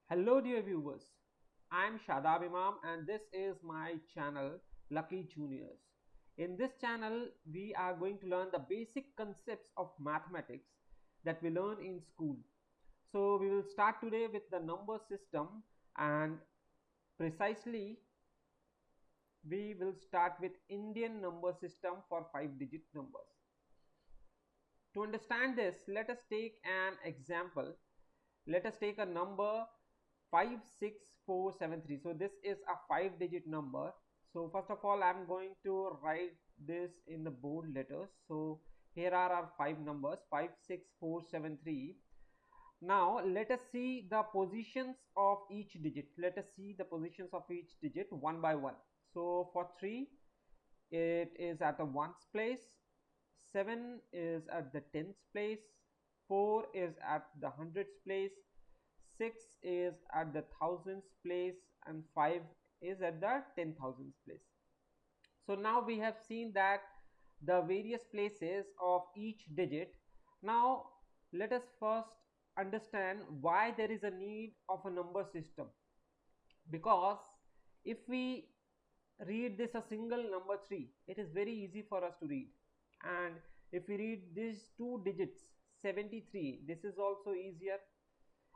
Hello dear viewers, I am Shadab Imam and this is my channel Lucky Juniors. In this channel we are going to learn the basic concepts of mathematics that we learn in school. So we will start today with the number system, and precisely we will start with Indian number system for 5-digit numbers. To understand this, let us take an example. Let us take a number 56473. So this is a 5-digit number. So first of all, I'm going to write this in the bold letters. So here are our five numbers 56473. Now let us see the positions of each digit. Let us see the positions of each digit one by one. So for 3, it is at the ones place, 7 is at the tens place, 4 is at the hundreds place, 6 is at the thousands place, and 5 is at the 10,000s place. So now we have seen that the various places of each digit. Now let us first understand why there is a need of a number system. Because if we read this a single number 3, it is very easy for us to read. And if we read these two digits 73, this is also easier.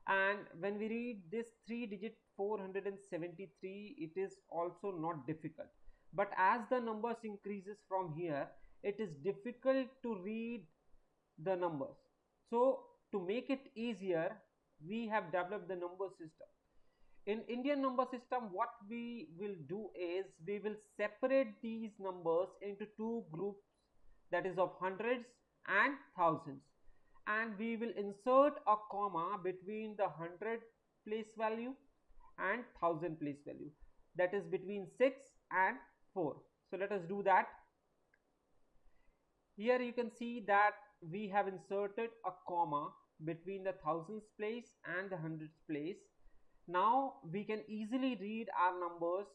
And when we read this 3 digit 473, it is also not difficult. But as the numbers increases from here, it is difficult to read the numbers. So to make it easier, we have developed the number system. In Indian number system, what we will do is we will separate these numbers into two groups, that is of hundreds and thousands, and we will insert a comma between the 100 place value and 1000 place value, that is between 6 and 4. So let us do that. Here you can see that we have inserted a comma between the thousands place and the hundreds place. Now we can easily read our numbers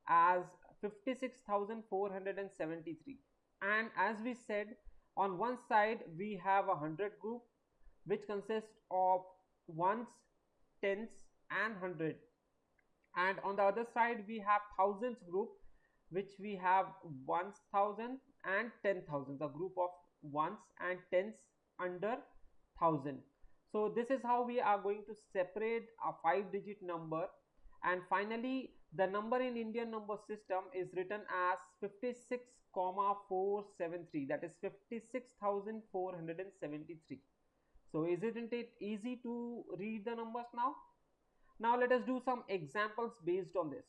as 56,473. And as we said, on one side we have a 100 group, which consists of ones, tens and 100. And on the other side we have thousands group, which we have 1000 and 10,000, a group of ones and tens under 1000. So this is how we are going to separate a 5-digit number. And finally the number in Indian number system is written as 56,473, that is 56,473. So isn't it easy to read the numbers now? Now let us do some examples based on this.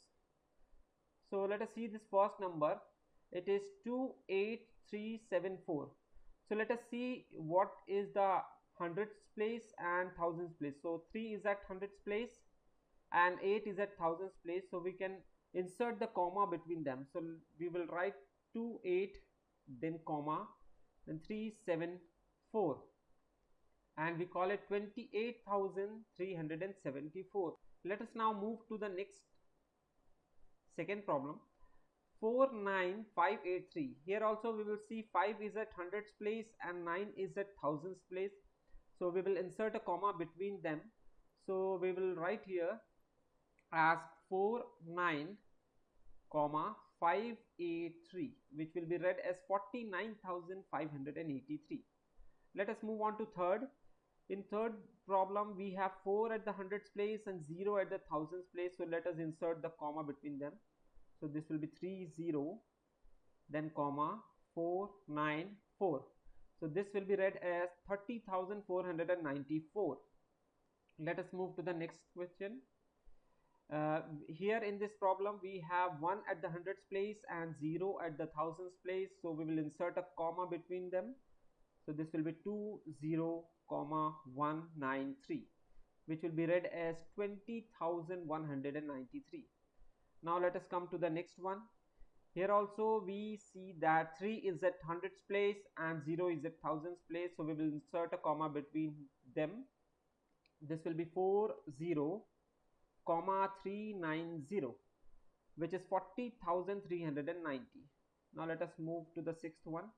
So let us see this first number. It is 28374. So let us see what is the hundreds place and thousands place. So 3 is at hundreds place and 8 is at thousands place. So we can insert the comma between them. So we will write 28, then comma, then 374, and we call it 28,374. Let us now move to the next second problem, 49583. Here also we will see 5 is at hundreds place and 9 is at thousands place. So we will insert a comma between them. So we will write here as 49 comma 583, which will be read as 49,583. Let us move on to third. In third problem we have 4 at the hundreds place and 0 at the thousands place. So let us insert the comma between them. So this will be 30, then comma 494. So this will be read as 30,494. Let us move to the next question. Here in this problem we have 1 at the hundreds place and 0 at the thousands place. So we will insert a comma between them. So this will be 20,193, which will be read as 20,193. Now let us come to the next one. Here also we see that 3 is at hundreds place and 0 is at thousands place. So we will insert a comma between them. This will be 40,390, which is 40,390. Now let us move to the sixth one.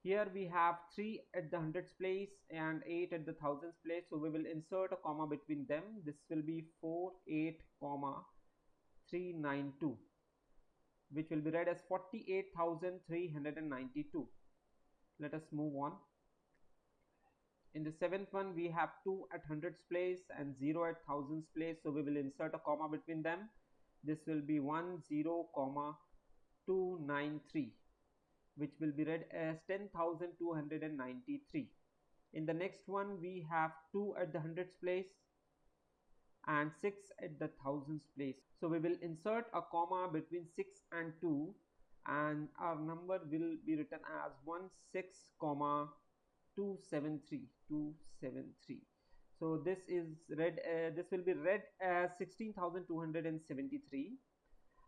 Here we have 3 at the hundreds place and 8 at the thousands place. So we will insert a comma between them. This will be 48 comma 392, which will be read as 48,392. Let us move on. In the seventh one, we have 2 at hundreds place and 0 at thousands place. So we will insert a comma between them. This will be 10 comma 293, which will be read as 10,293. In the next one, we have 2 at the hundreds place and 6 at the thousands place. So we will insert a comma between 6 and 2, and our number will be written as 16 comma 273. So this is read this will be read as 16,273.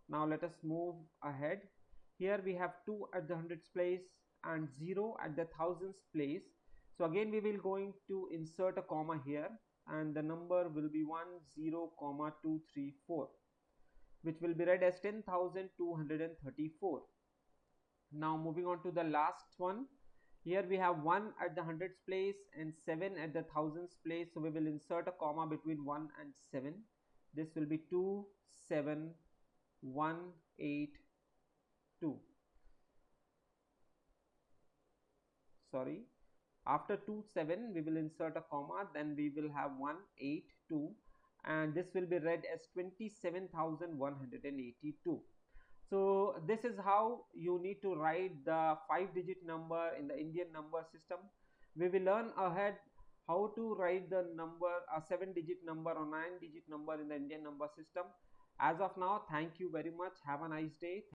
Now let us move ahead. Here we have 2 at the hundreds place and 0 at the thousands place. So again we will going to insert a comma here, and the number will be 10,234, which will be read as 10,234. Now moving on to the last one. Here we have 1 at the hundreds place and 7 at the thousands place. So we will insert a comma between 1 and 7. This will be 27182. Sorry, after 27 we will insert a comma, then we will have 182, and this will be read as 27,182. So this is how you need to write the 5-digit number in the Indian number system. We will learn ahead how to write the number, a 7-digit number or 9-digit number in the Indian number system. As of now, thank you very much. Have a nice day.